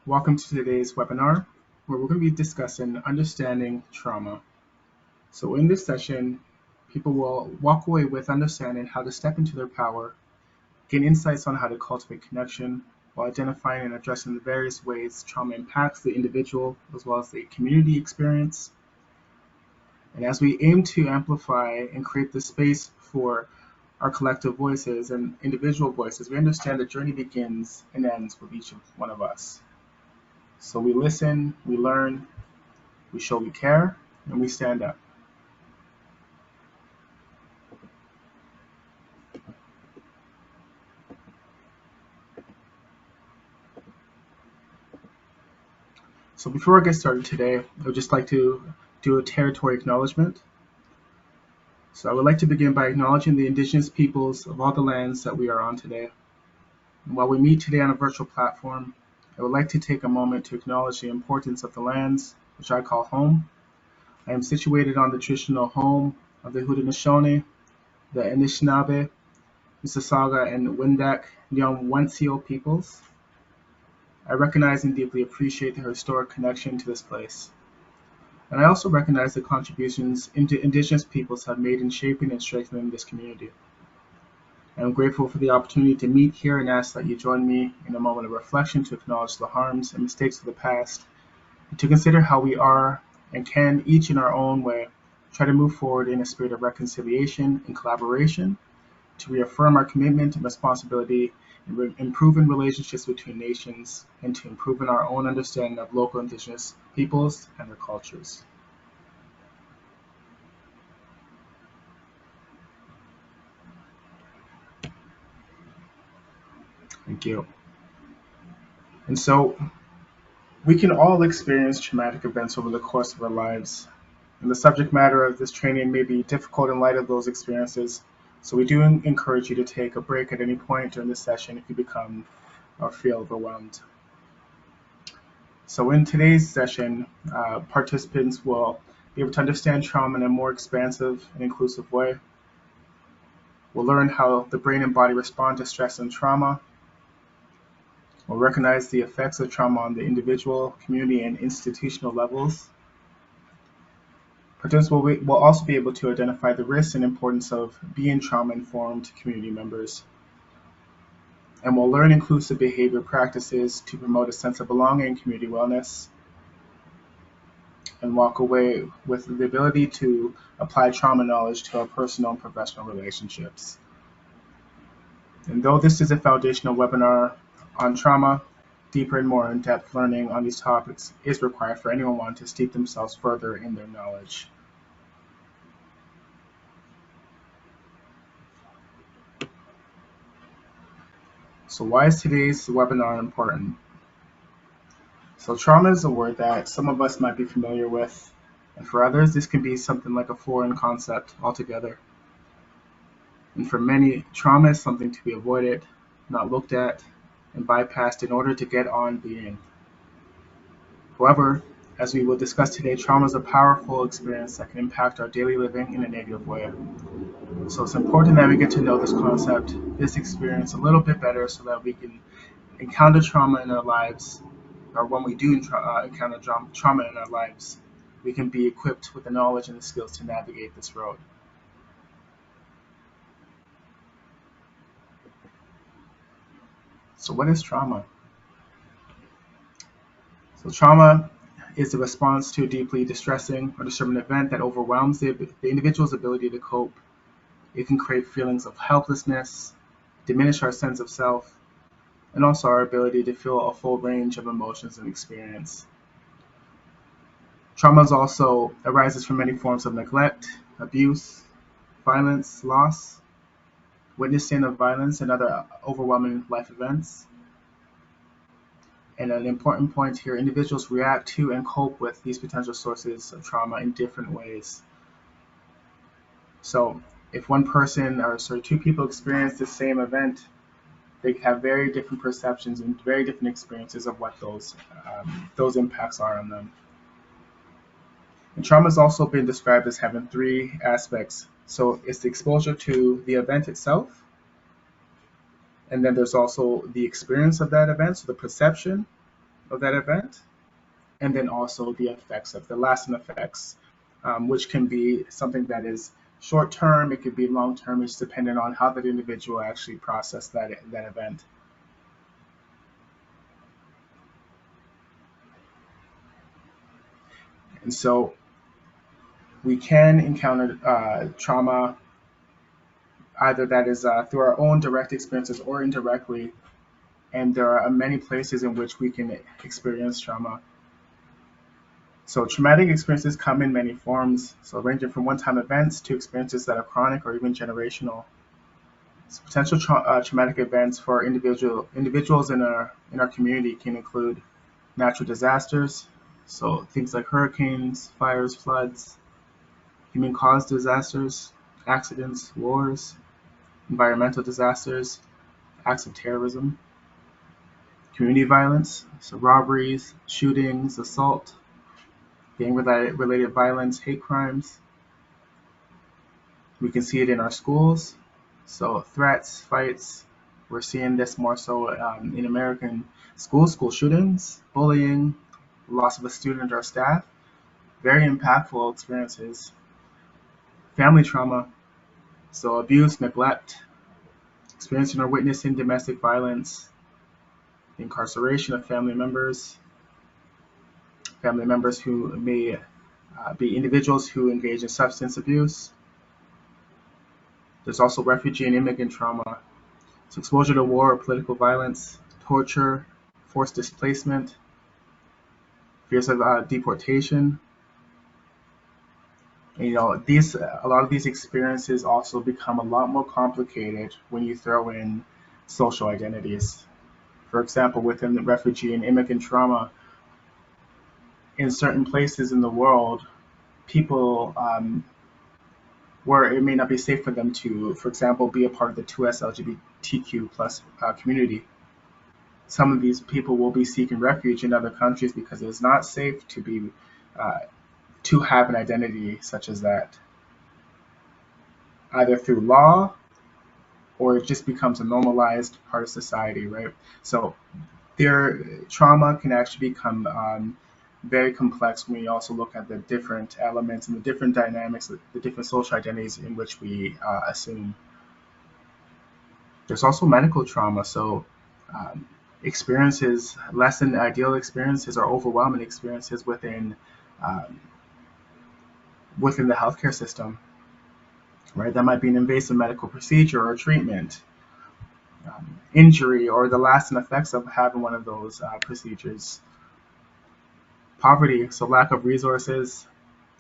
Welcome to today's webinar, where we're going to be discussing understanding trauma. So in this session, people will walk away with understanding how to step into their power, gain insights on how to cultivate connection, while identifying and addressing the various ways trauma impacts the individual as well as the community experience. And as we aim to amplify and create the space for our collective voices and individual voices, we understand the journey begins and ends with each one of us. So we listen, we learn, we show we care, and we stand up. So before I get started today, I would just like to do a territory acknowledgement. So I would like to begin by acknowledging the indigenous peoples of all the lands that we are on today. And while we meet today on a virtual platform, I would like to take a moment to acknowledge the importance of the lands, which I call home. I am situated on the traditional home of the Haudenosaunee, the Anishinaabe, Mississauga, and Wendat Nyumwenseal peoples. I recognize and deeply appreciate the historic connection to this place. And I also recognize the contributions Indigenous peoples have made in shaping and strengthening this community. I am grateful for the opportunity to meet here and ask that you join me in a moment of reflection to acknowledge the harms and mistakes of the past, and to consider how we are and can, each in our own way, try to move forward in a spirit of reconciliation and collaboration, to reaffirm our commitment and responsibility in improving relationships between nations and to improving our own understanding of local Indigenous peoples and their cultures. Thank you. And so we can all experience traumatic events over the course of our lives. And the subject matter of this training may be difficult in light of those experiences. So we do encourage you to take a break at any point during this session if you become or feel overwhelmed. So in today's session, participants will be able to understand trauma in a more expansive and inclusive way. We'll learn how the brain and body respond to stress and trauma. We'll recognize the effects of trauma on the individual, community, and institutional levels. Participants will also be able to identify the risks and importance of being trauma-informed community members. And we'll learn inclusive behavior practices to promote a sense of belonging and community wellness, and walk away with the ability to apply trauma knowledge to our personal and professional relationships. And though this is a foundational webinar on trauma, deeper and more in-depth learning on these topics is required for anyone wanting to steep themselves further in their knowledge. So why is today's webinar important? So trauma is a word that some of us might be familiar with, and for others this can be something like a foreign concept altogether. And for many, trauma is something to be avoided, not looked at, and bypassed in order to get on being. However, as we will discuss today, trauma is a powerful experience that can impact our daily living in a negative way. So it's important that we get to know this concept, this experience a little bit better so that we can encounter trauma in our lives, or when we do encounter trauma in our lives, we can be equipped with the knowledge and the skills to navigate this road. So what is trauma? So trauma is a response to a deeply distressing or disturbing event that overwhelms the individual's ability to cope. It can create feelings of helplessness, diminish our sense of self, and also our ability to feel a full range of emotions and experience. Trauma also arises from many forms of neglect, abuse, violence, loss, witnessing of violence, and other overwhelming life events. And an important point here, individuals react to and cope with these potential sources of trauma in different ways. So if one person or two people experience the same event, they have very different perceptions and very different experiences of what those impacts are on them. And trauma has also been described as having three aspects. So it's the exposure to the event itself, and then there's also the experience of that event, so the perception, of that event, and then also the effects of the lasting effects, which can be something that is short term, it could be long term. It's dependent on how that individual actually processed that event. And so we can encounter trauma either that is through our own direct experiences or indirectly, and there are many places in which we can experience trauma. So traumatic experiences come in many forms, so ranging from one-time events to experiences that are chronic or even generational. So potential traumatic events for individuals in our community can include natural disasters, so things like hurricanes, fires, floods, human-caused disasters, accidents, wars, environmental disasters, acts of terrorism, community violence, so robberies, shootings, assault, gang-related violence, hate crimes. We can see it in our schools, so threats, fights. We're seeing this more so in American schools, school shootings, bullying, loss of a student or staff. Very impactful experiences. Family trauma, so abuse, neglect, experiencing or witnessing domestic violence, incarceration of family members who may be individuals who engage in substance abuse. There's also refugee and immigrant trauma, so exposure to war or political violence, torture, forced displacement, fears of deportation. And, these a lot of these experiences also become a lot more complicated when you throw in social identities. For example, within the refugee and immigrant trauma, in certain places in the world, people where it may not be safe for them to, for example, be a part of the 2S LGBTQ plus community. Some of these people will be seeking refuge in other countries because it is not safe uh, to have an identity such as that, either through law or it just becomes a normalized part of society, right? So their trauma can actually become very complex when we also look at the different elements and the different dynamics, the different social identities in which we assume. There's also medical trauma. So um, experiences, less than ideal experiences or overwhelming experiences um, within the healthcare system, right? That might be an invasive medical procedure or treatment, injury, or the lasting effects of having one of those procedures. Poverty, so lack of resources,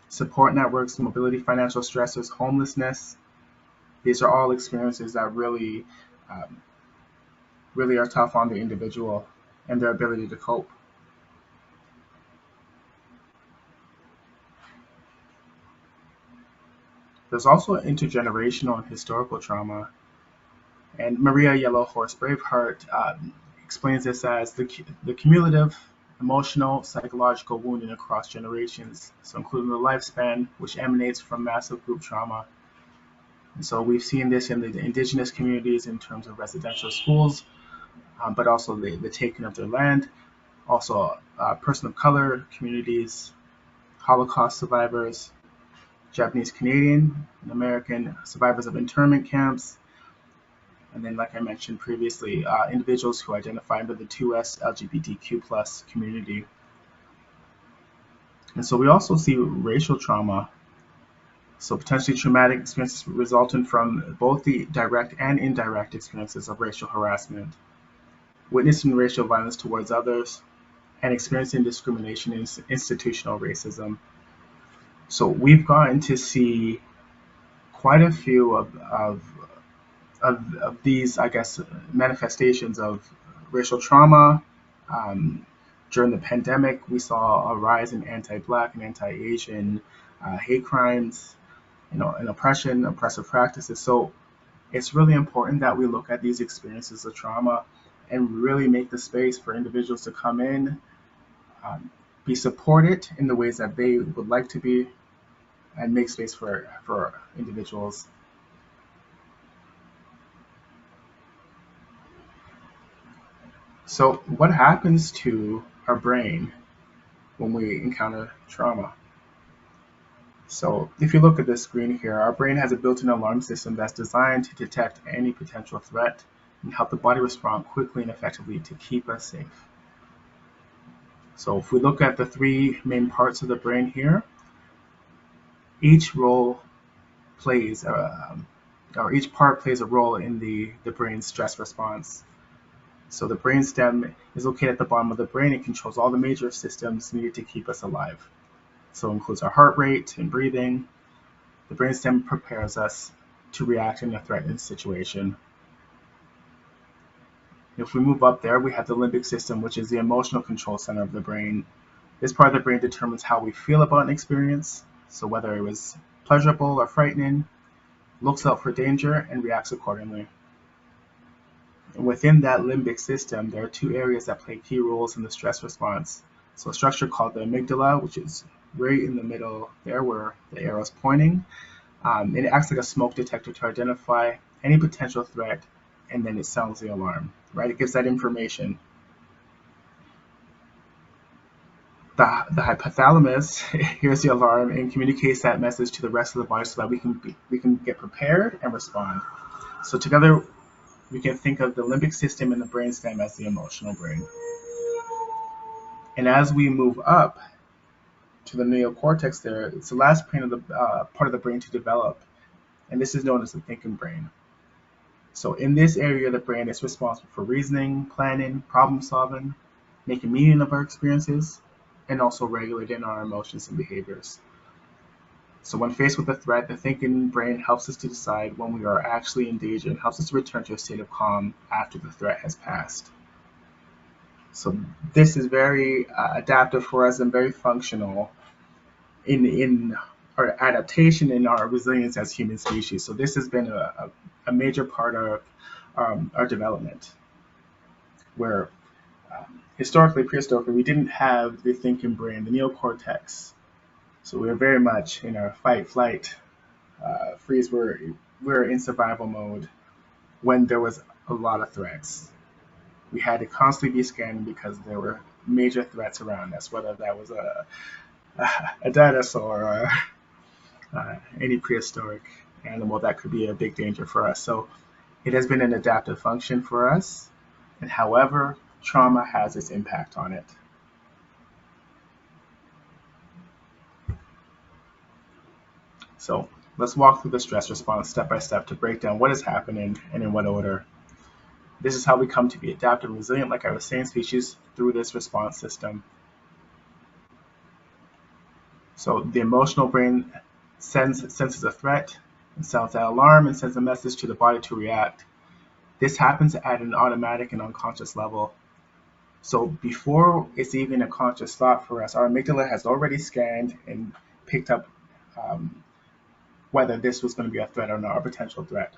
support networks, mobility, financial stressors, homelessness. These are all experiences that um, really are tough on the individual and their ability to cope. There's also intergenerational and historical trauma, and Maria Yellowhorse Braveheart explains this as the cumulative emotional, psychological wounding across generations, so including the lifespan, which emanates from massive group trauma. And so we've seen this in the indigenous communities in terms of residential schools, but also the taking of their land, also person of color communities, Holocaust survivors, Japanese Canadian and American survivors of internment camps, and then, like I mentioned previously, individuals who identify under the 2S LGBTQ plus community. And so we also see racial trauma, so potentially traumatic experiences resulting from both the direct and indirect experiences of racial harassment, witnessing racial violence towards others, and experiencing discrimination and institutional racism. So we've gotten to see quite a few of these, I guess, manifestations of racial trauma. Um, During the pandemic, we saw a rise in anti-Black and anti-Asian hate crimes, and oppressive practices. So it's really important that we look at these experiences of trauma and really make the space for individuals to come in, um, be supported in the ways that they would like to be, and make space for individuals. So what happens to our brain when we encounter trauma. So if you look at this screen here, our brain has a built-in alarm system that's designed to detect any potential threat and help the body respond quickly and effectively to keep us safe. So if we look at the three main parts of the brain here, each role plays, or each part plays a role in the brain's stress response. So the brainstem is located at the bottom of the brain and controls all the major systems needed to keep us alive. So it includes our heart rate and breathing. The brainstem prepares us to react in a threatening situation. If we move up there, we have the limbic system, which is the emotional control center of the brain. This part of the brain determines how we feel about an experience, so whether it was pleasurable or frightening, looks out for danger, and reacts accordingly. And within that limbic system, there are two areas that play key roles in the stress response. So a structure called the amygdala, which is right in the middle there where the arrow is pointing. And it acts like a smoke detector to identify any potential threat, and then it sounds the alarm, right? It gives that information. The hypothalamus hears the alarm and communicates that message to the rest of the body so that we can get prepared and respond. So together, we can think of the limbic system and the brainstem as the emotional brain. And as we move up to the neocortex there, it's the last part of the brain to develop, and this is known as the thinking brain. So in this area of the brain, it's responsible for reasoning, planning, problem solving, making meaning of our experiences, and also regulating our emotions and behaviors. So when faced with a threat, the thinking brain helps us to decide when we are actually in danger and helps us to return to a state of calm after the threat has passed. So this is very adaptive for us and very functional in our adaptation and our resilience as human species. So this has been a major part of our development, where prehistorically, we didn't have the thinking brain, the neocortex. So we were very much in our fight, flight, freeze. We're in survival mode when there was a lot of threats. We had to constantly be scanning because there were major threats around us, whether that was a dinosaur or any prehistoric animal that could be a big danger for us. So it has been an adaptive function for us, and however, trauma has its impact on it. So let's walk through the stress response step by step to break down what is happening and in what order. This is how we come to be adaptive and resilient, like I was saying, species, through this response system. So the emotional brain senses a threat and sounds that alarm and sends a message to the body to react. This happens at an automatic and unconscious level. So before it's even a conscious thought for us, our amygdala has already scanned and picked up whether this was going to be a threat or not, a potential threat.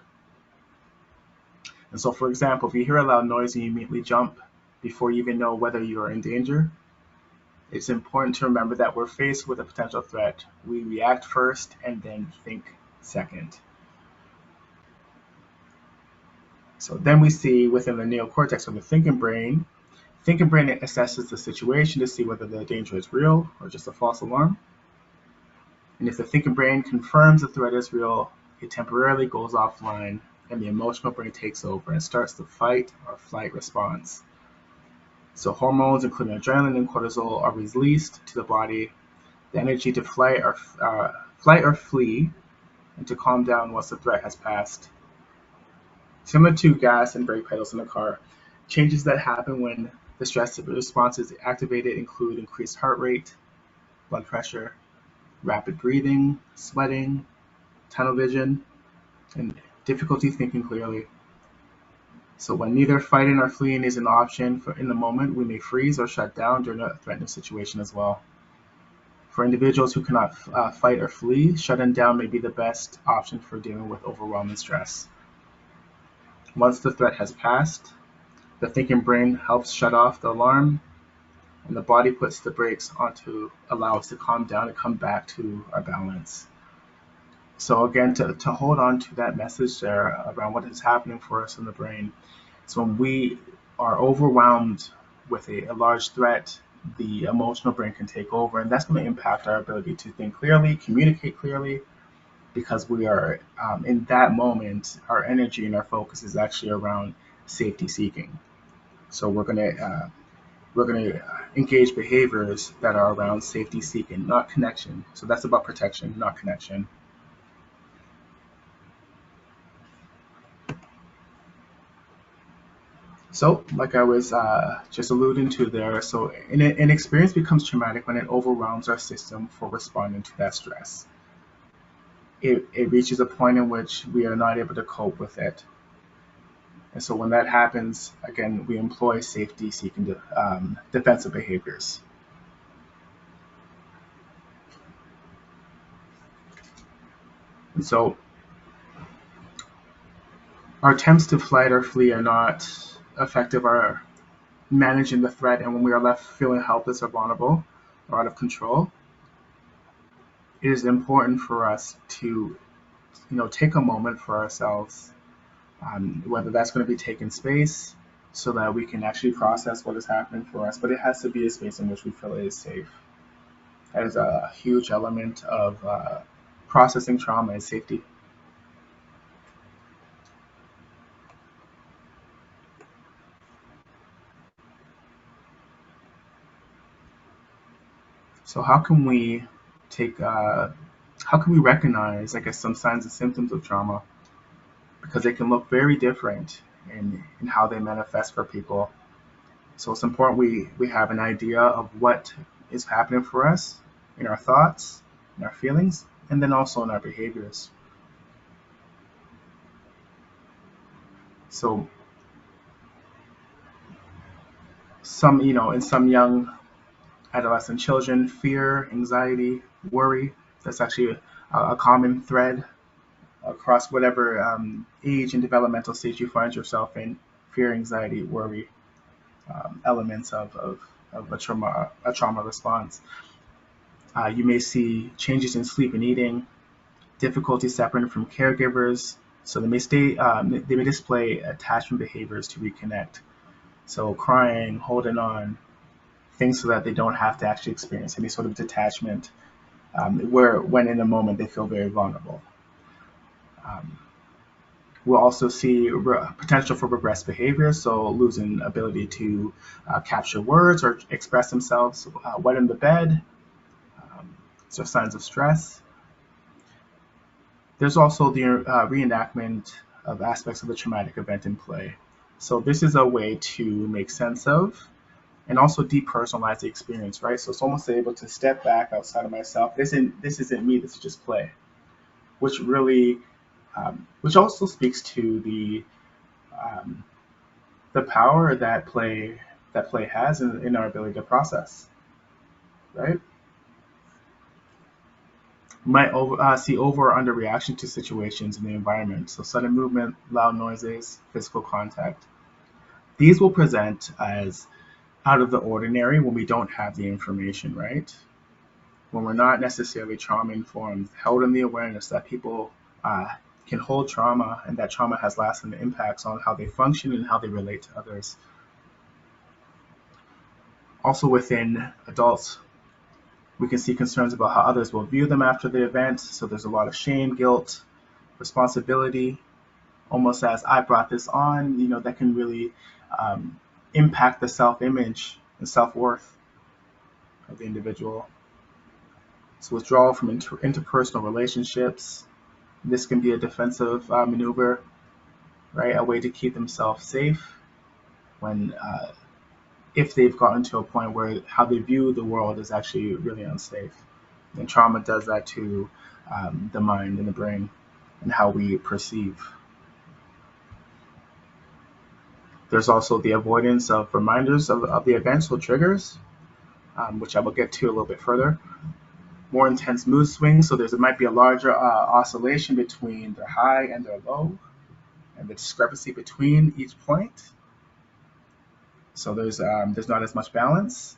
And so, for example, if you hear a loud noise and you immediately jump before you even know whether you are in danger, it's important to remember that we're faced with a potential threat. We react first and then think second. So then we see within the neocortex, or the thinking brain assesses the situation to see whether the danger is real or just a false alarm. And if the thinking brain confirms the threat is real, it temporarily goes offline and the emotional brain takes over and starts the fight or flight response. So hormones, including adrenaline and cortisol, are released to the body, the energy to flight or flee, and to calm down once the threat has passed. Similar to gas and brake pedals in a car, changes that happen when the stress response is activated include increased heart rate, blood pressure, rapid breathing, sweating, tunnel vision, and difficulty thinking clearly. So when neither fighting or fleeing is an option in the moment, we may freeze or shut down during a threatening situation as well. For individuals who cannot fight or flee, shutting down may be the best option for dealing with overwhelming stress. Once the threat has passed, the thinking brain helps shut off the alarm, and the body puts the brakes on to allow us to calm down and come back to our balance. So again, to hold on to that message there around what is happening for us in the brain. So when we are overwhelmed with a large threat, the emotional brain can take over, and that's going to impact our ability to think clearly, communicate clearly, because we are in that moment, our energy and our focus is actually around safety seeking. So we're gonna engage behaviors that are around safety seeking, not connection. So that's about protection, not connection. So, like I was just alluding to there, so an experience becomes traumatic when it overwhelms our system for responding to that stress. It reaches a point in which we are not able to cope with it. And so when that happens, again, we employ safety seeking defensive behaviors. And so our attempts to fight or flee are not effective are managing the threat, and when we are left feeling helpless or vulnerable or out of control, it is important for us to take a moment for ourselves, whether that's going to be taking space so that we can actually process what is happening for us, but it has to be a space in which we feel it is safe. That is a huge element of processing trauma is safety. So take how can we recognize, I guess, some signs and symptoms of trauma, because they can look very different in how they manifest for people. So it's important we have an idea of what is happening for us in our thoughts, in our feelings, and then also in our behaviors. So in some young adolescent children, fear, anxiety, worry, that's actually a common thread across whatever age and developmental stage you find yourself in. Fear, anxiety, worry, elements of a trauma response. You may see changes in sleep and eating, difficulty separating from caregivers. So they may display attachment behaviors to reconnect. So crying, holding on, things so that they don't have to actually experience any sort of detachment, where when in the moment they feel very vulnerable. Um, we'll also see potential for regressed behavior, so losing ability to capture words or express themselves, wet in the bed, so signs of stress. There's also the reenactment of aspects of the traumatic event in play. So this is a way to make sense of and also depersonalize the experience, right? So it's almost able to step back outside of myself. This isn't me. This is just play, which really, which also speaks to um, the power that play has in our ability to process, right? Might see over or under reaction to situations in the environment. So sudden movement, loud noises, physical contact. These will present as out of the ordinary when we don't have the information, right? When we're not necessarily trauma informed, held in the awareness that people can hold trauma and that trauma has lasting impacts on how they function and how they relate to others. Also within adults, we can see concerns about how others will view them after the event. So there's a lot of shame, guilt, responsibility, almost as I brought this on, that can really um, impact the self image and self worth of the individual. So withdrawal from interpersonal relationships. This can be a defensive maneuver, right? A way to keep themselves safe when, if they've gotten to a point where how they view the world is actually really unsafe. And trauma does that to the mind and the brain and how we perceive. There's also the avoidance of reminders of the events or triggers, which I will get to a little bit further. More intense mood swings, so there might be a larger oscillation between their high and their low, and the discrepancy between each point. So there's not as much balance.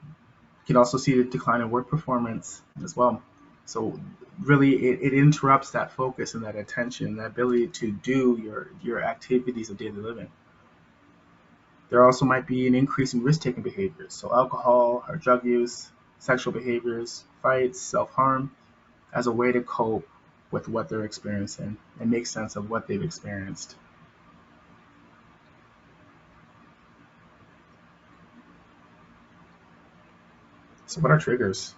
You can also see the decline in work performance as well. So really, it interrupts that focus and that attention, that ability to do your activities of daily living. There also might be an increase in risk-taking behaviors, so alcohol or drug use, sexual behaviors, fights, self-harm, as a way to cope with what they're experiencing and make sense of what they've experienced. So what are triggers?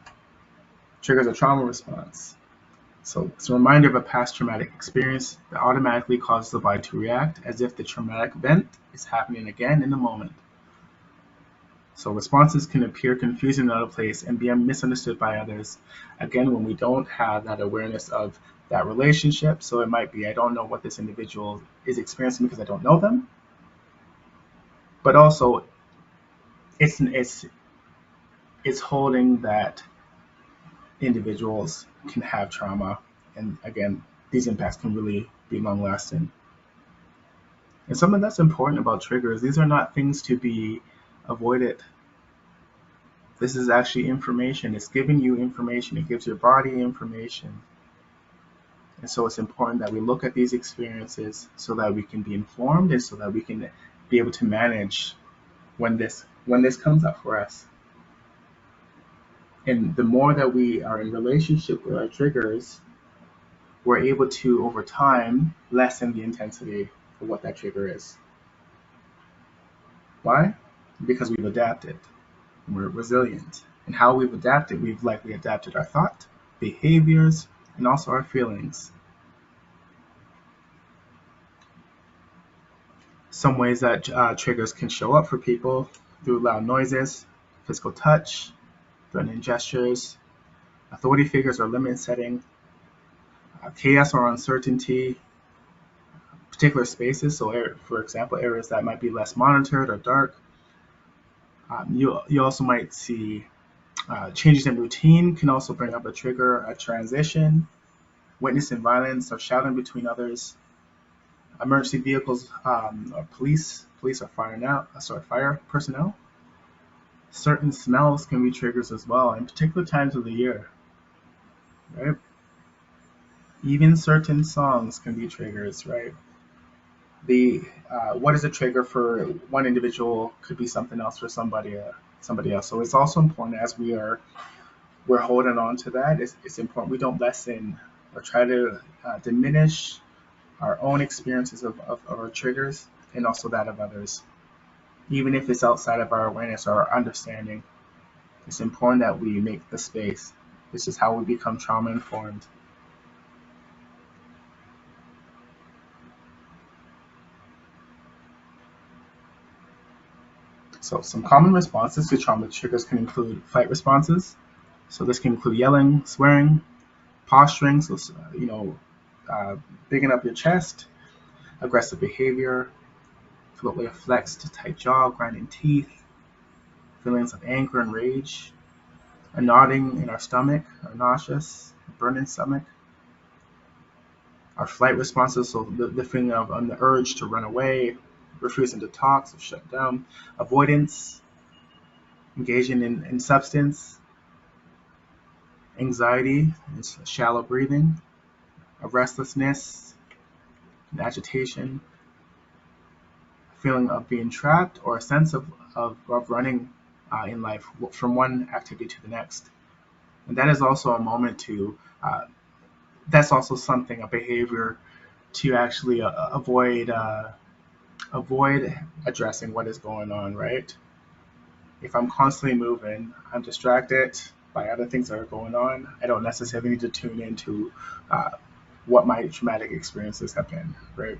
Triggers a trauma response. So it's a reminder of a past traumatic experience that automatically causes the body to react as if the traumatic event is happening again in the moment. So responses can appear confusing in other place and be misunderstood by others. Again, when we don't have that awareness of that relationship, so it might be I don't know what this individual is experiencing because I don't know them, but also it's holding that individuals can have trauma, and again, these impacts can really be long lasting. And something that's important about triggers, these are not things to be avoided. This is actually information. It's giving you information. It gives your body information. And so it's important that we look at these experiences so that we can be informed and so that we can be able to manage when this comes up for us. And the more that we are in relationship with our triggers, we're able to, over time, lessen the intensity of what that trigger is. Why? Because we've adapted. We're resilient. And how we've adapted, we've likely adapted our thought, behaviors, and also our feelings. Some ways that triggers can show up for people through loud noises, physical touch, threatening gestures, authority figures or limit setting, chaos or uncertainty, particular spaces, so for example, areas that might be less monitored or dark. You also might see changes in routine can also bring up a trigger, a transition, witnessing violence or shouting between others, emergency vehicles or police or fire personnel. Certain smells can be triggers as well, in particular times of the year, right? Even certain songs can be triggers, right? The what is a trigger for one individual could be something else for somebody else. So it's also important as we're holding on to that. It's important we don't lessen or try to diminish our own experiences of our triggers and also that of others, even if it's outside of our awareness or our understanding. It's important that we make the space. This is how we become trauma informed. So some common responses to trauma triggers can include fight responses. So this can include yelling, swearing, posturing, so uh, bigging up your chest, aggressive behavior, floatly a flexed tight jaw, grinding teeth, feelings of anger and rage, a knotting in our stomach, or nauseous, burning stomach. Our flight responses, so the feeling of the urge to run away, refusing to talk, so shut down, avoidance, engaging in substance, anxiety, it's shallow breathing, a restlessness, an agitation, a feeling of being trapped, or a sense of running in life from one activity to the next. And that is also a moment that's also something, a behavior to actually avoid addressing what is going on, right? If I'm constantly moving, I'm distracted by other things that are going on. I don't necessarily need to tune into uh, what my traumatic experiences have been, right?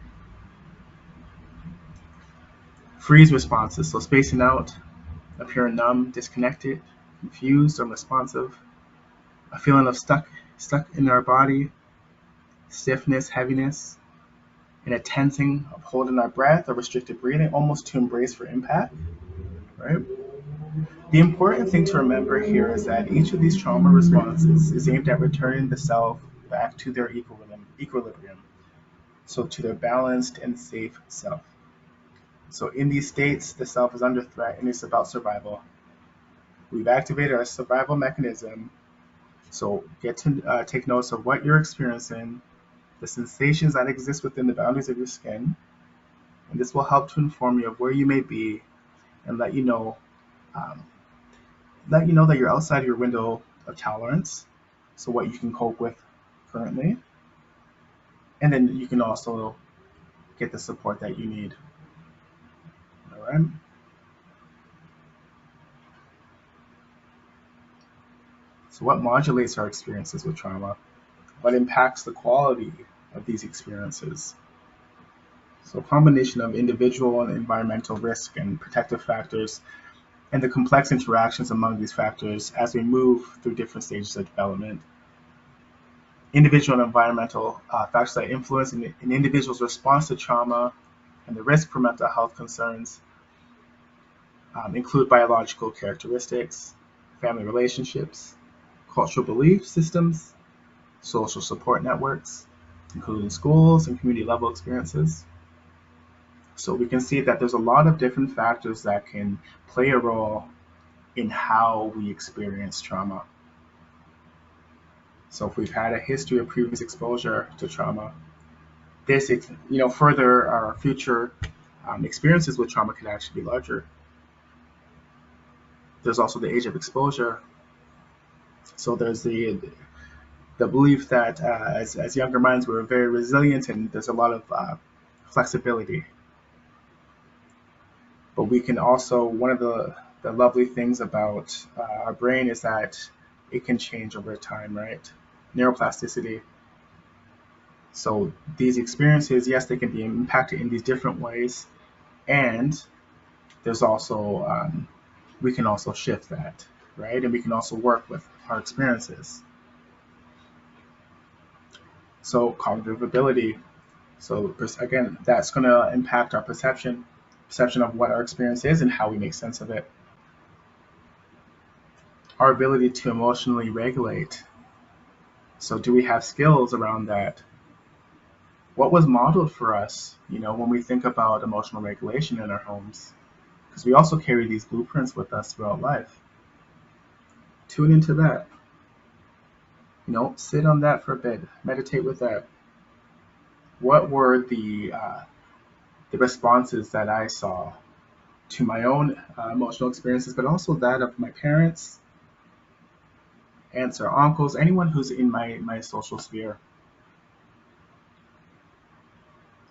Freeze responses, so spacing out, appearing numb, disconnected, confused, unresponsive, a feeling of stuck in our body, stiffness, heaviness, and a tensing of holding our breath or restricted breathing, almost to embrace for impact, right? The important thing to remember here is that each of these trauma responses is aimed at returning the self back to their equilibrium, so to their balanced and safe self. So in these states, the self is under threat and it's about survival. We've activated our survival mechanism, so get to take notice of what you're experiencing, the sensations that exist within the boundaries of your skin, and this will help to inform you of where you may be and um, let you know that you're outside your window of tolerance, so what you can cope with currently, and then you can also get the support that you need. All right. So, what modulates our experiences with trauma? What impacts the quality of these experiences? So, a combination of individual and environmental risk and protective factors, and the complex interactions among these factors as we move through different stages of development. Individual and environmental factors that influence an individual's response to trauma and the risk for mental health concerns include biological characteristics, family relationships, cultural belief systems, social support networks, including schools and community level experiences. So we can see that there's a lot of different factors that can play a role in how we experience trauma. So if we've had a history of previous exposure to trauma, this, further our future experiences with trauma could actually be larger. There's also the age of exposure. So there's the belief that as younger minds we're very resilient and there's a lot of flexibility. But we can also, one of the lovely things about our brain is that it can change over time, right? Neuroplasticity. So these experiences, yes, they can be impacted in these different ways, and there's also we can also shift that, right? And we can also work with our experiences. So cognitive ability. So again, that's going to impact our perception of what our experience is and how we make sense of it. Our ability to emotionally regulate. So do we have skills around that? What was modeled for us, when we think about emotional regulation in our homes? Because we also carry these blueprints with us throughout life. Tune into that. Sit on that for a bit. Meditate with that. What were the responses that I saw to my own emotional experiences, but also that of my parents, aunts or uncles, anyone who's in my social sphere.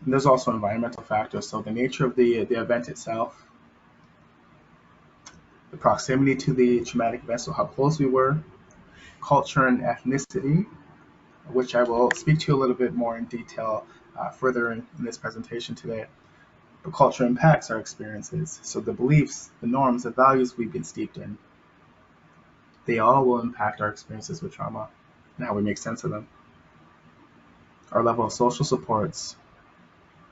And there's also environmental factors. So the nature of the event itself, the proximity to the traumatic event, so how close we were, culture and ethnicity, which I will speak to a little bit more in detail further in this presentation today. But culture impacts our experiences. So the beliefs, the norms, the values we've been steeped in, they all will impact our experiences with trauma and how we make sense of them. Our level of social supports,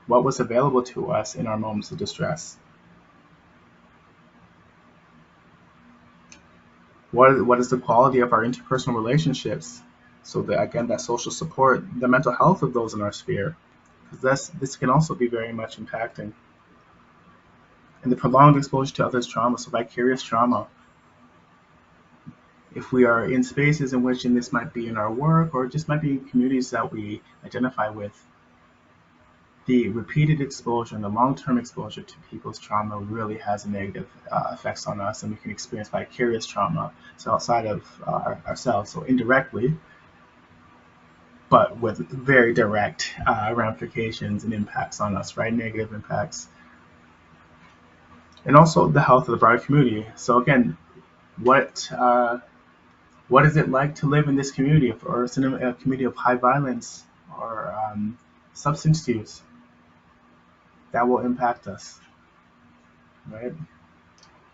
what was available to us in our moments of distress. What is the quality of our interpersonal relationships? So again, that social support, the mental health of those in our sphere, because this can also be very much impacting. And the prolonged exposure to others' trauma, so vicarious trauma. If we are in spaces in which, and this might be in our work or just might be in communities that we identify with, the repeated exposure and the long-term exposure to people's trauma really has negative effects on us, and we can experience vicarious trauma, so outside of ourselves, so indirectly, but with very direct ramifications and impacts on us, right? Negative impacts. And also the health of the broader community. So again, what is it like to live in this community, or it's in a community of high violence or substance use? That will impact us, right?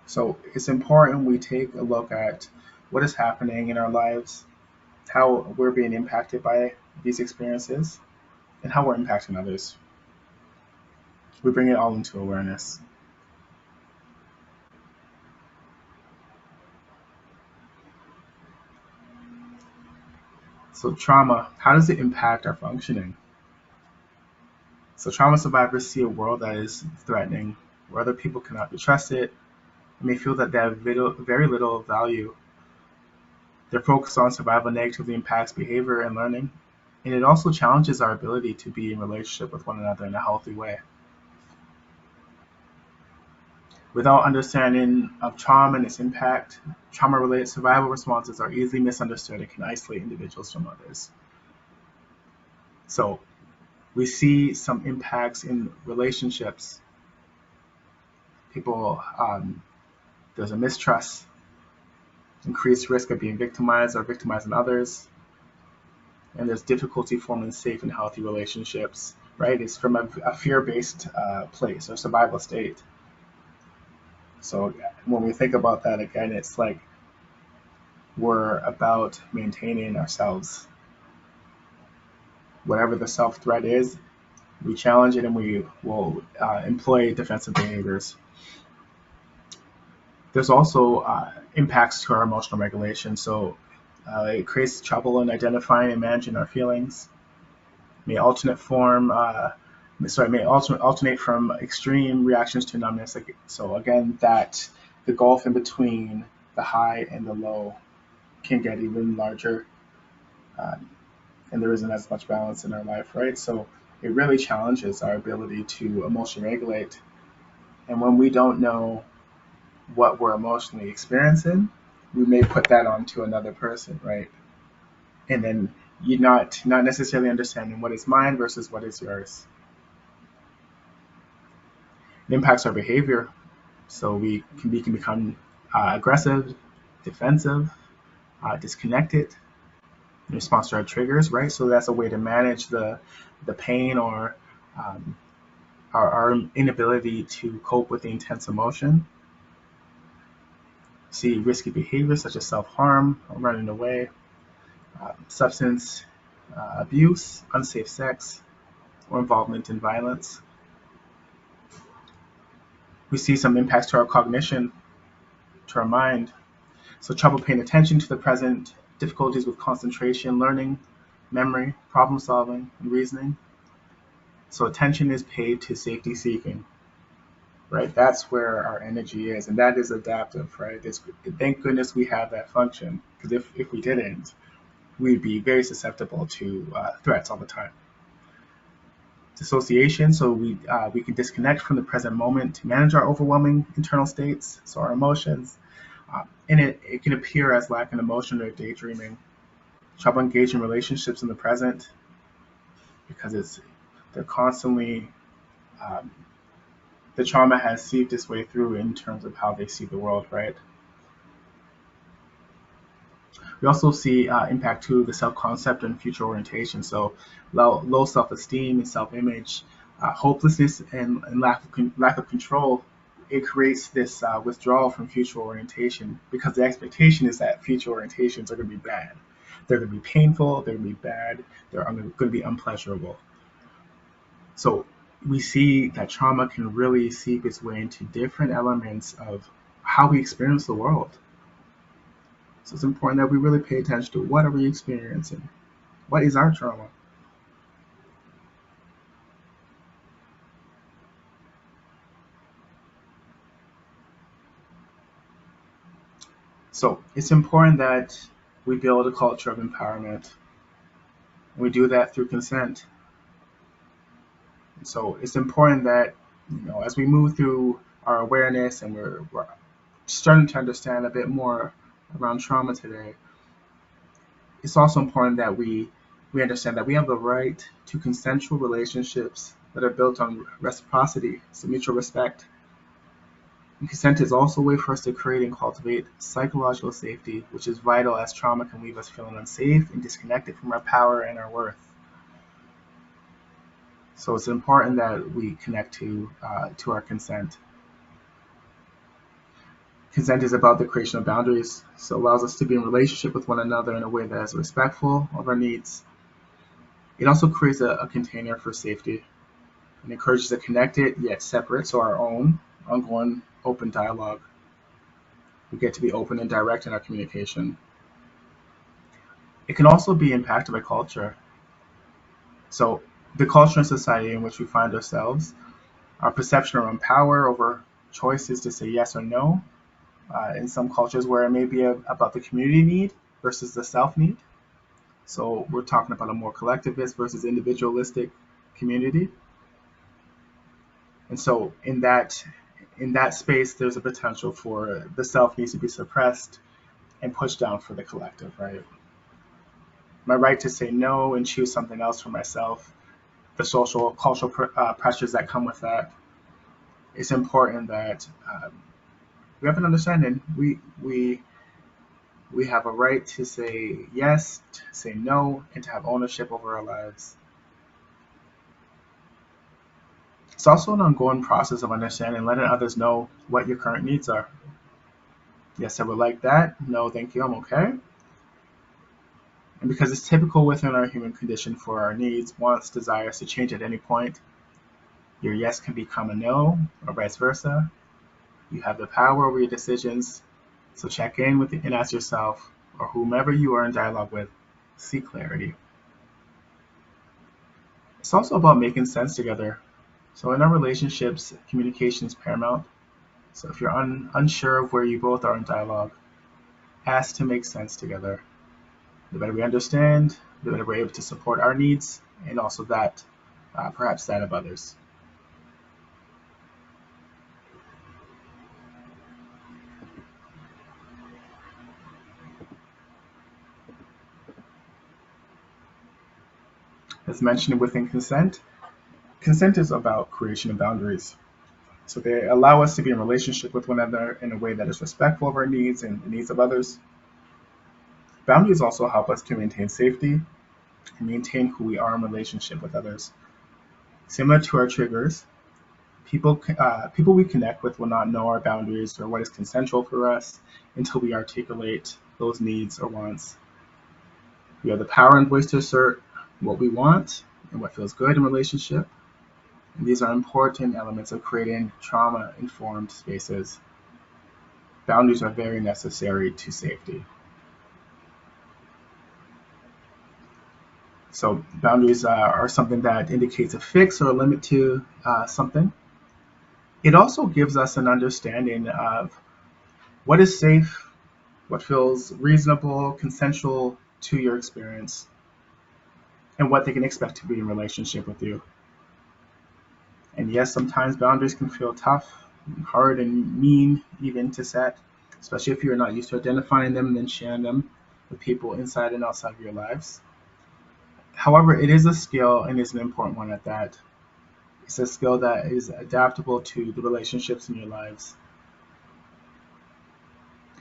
So it's important we take a look at what is happening in our lives, how we're being impacted by these experiences, and how we're impacting others. We bring it all into awareness. So trauma, how does it impact our functioning? So trauma survivors see a world that is threatening, where other people cannot be trusted, and they feel that they have very little value. Their focus on survival negatively impacts behavior and learning, and it also challenges our ability to be in relationship with one another in a healthy way. Without understanding of trauma and its impact, trauma-related survival responses are easily misunderstood and can isolate individuals from others. So we see some impacts in relationships. People, there's a mistrust, increased risk of being victimized or victimizing others, and there's difficulty forming safe and healthy relationships, right? It's from a fear-based place or survival state. So when we think about that again, it's like we're about maintaining ourselves. Whatever the self-threat is, we challenge it and we will employ defensive behaviors. There's also impacts to our emotional regulation. So it creates trouble in identifying and managing our feelings. May alternate form, may alternate from extreme reactions to numbness. Like, so again, that the gulf in between the high and the low can get even larger, and there isn't as much balance in our life, right? So it really challenges our ability to emotionally regulate. And when we don't know what we're emotionally experiencing, we may put that onto another person, right? And then you're not necessarily understanding what is mine versus what is yours. It impacts our behavior, so we can become aggressive, defensive, disconnected in response to our triggers, right? So that's a way to manage the pain or um, our inability to cope with the intense emotion. See risky behaviors such as self-harm, running away, substance abuse, unsafe sex, or involvement in violence. We see some impacts to our cognition, to our mind. So trouble paying attention to the present, difficulties with concentration, learning, memory, problem solving, and reasoning. So attention is paid to safety seeking, right? That's where our energy is, and that is adaptive, right? Thank goodness we have that function, because if we didn't, we'd be very susceptible to threats all the time. Dissociation, so we can disconnect from the present moment to manage our overwhelming internal states, so our emotions, and it can appear as lack of emotion or daydreaming. Trouble engaging relationships in the present because they're constantly um, the trauma has seeped its way through in terms of how they see the world, right? We also see impact to the self-concept and future orientation. So low self-esteem and self-image, hopelessness and lack of control. It creates this withdrawal from future orientation because the expectation is that future orientations are going to be bad. They're going to be painful. They're going to be bad. They're going to be unpleasurable. So we see that trauma can really seep its way into different elements of how we experience the world. So it's important that we really pay attention to what are we experiencing? What is our trauma? So it's important that we build a culture of empowerment. We do that through consent. So it's important that, as we move through our awareness and we're starting to understand a bit more around trauma today, it's also important that we understand that we have the right to consensual relationships that are built on reciprocity, so mutual respect. And consent is also a way for us to create and cultivate psychological safety, which is vital as trauma can leave us feeling unsafe and disconnected from our power and our worth. So it's important that we connect to our consent. Consent is about the creation of boundaries, so it allows us to be in relationship with one another in a way that is respectful of our needs. It also creates a container for safety and encourages a connected yet separate, so our own ongoing open dialogue. We get to be open and direct in our communication. It can also be impacted by culture. So the culture and society in which we find ourselves, our perception around power over choices to say yes or no, in some cultures where it may be about the community need versus the self need. So we're talking about a more collectivist versus individualistic community. And so in that in that space, there's a potential for the self needs to be suppressed and pushed down for the collective, right? My right to say no and choose something else for myself, the social, cultural pressures that come with that. It's important that we have an understanding. We have a right to say yes, to say no, and to have ownership over our lives. It's also an ongoing process of understanding, letting others know what your current needs are. Yes, I would like that. No, thank you, I'm okay. And because it's typical within our human condition for our needs, wants, desires to change at any point, your yes can become a no, or vice versa. You have the power over your decisions, so check in with and ask yourself, or whomever you are in dialogue with, seek clarity. It's also about making sense together. So in our relationships, communication is paramount. So if you're unsure of where you both are in dialogue, ask to make sense together. The better we understand, the better we're able to support our needs and also that, perhaps that of others. As mentioned within consent, consent is about creation of boundaries. So they allow us to be in relationship with one another in a way that is respectful of our needs and the needs of others. Boundaries also help us to maintain safety and maintain who we are in relationship with others. Similar to our triggers, people we connect with will not know our boundaries or what is consensual for us until we articulate those needs or wants. We have the power and voice to assert what we want and what feels good in relationship. And these are important elements of creating trauma-informed spaces. Boundaries are very necessary to safety. So boundaries are something that indicates a fix or a limit to something. It also gives us an understanding of what is safe, what feels reasonable, consensual to your experience, and what they can expect to be in relationship with you. And yes, sometimes boundaries can feel tough, hard, and mean even to set, especially if you're not used to identifying them and then sharing them with people inside and outside of your lives. However, it is a skill and is an important one at that. It's a skill that is adaptable to the relationships in your lives.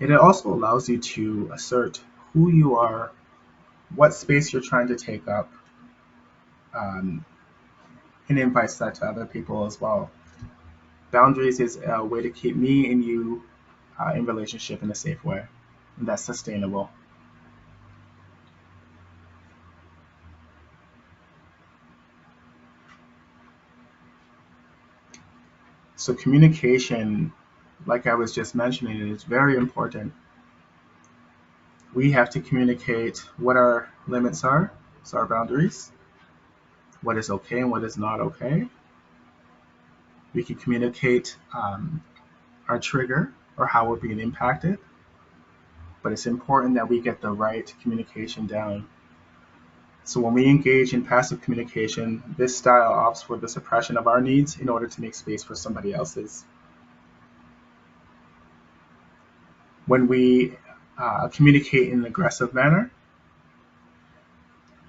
It also allows you to assert who you are, what space you're trying to take up, um, and invites that to other people as well. Boundaries is a way to keep me and you in relationship in a safe way, and that's sustainable. So communication, like I was just mentioning, is very important. We have to communicate what our limits are, so our boundaries, what is okay and what is not okay. We can communicate our trigger or how we're being impacted, but it's important that we get the right communication down. So when we engage in passive communication, this style opts for the suppression of our needs in order to make space for somebody else's. When we communicate in an aggressive manner,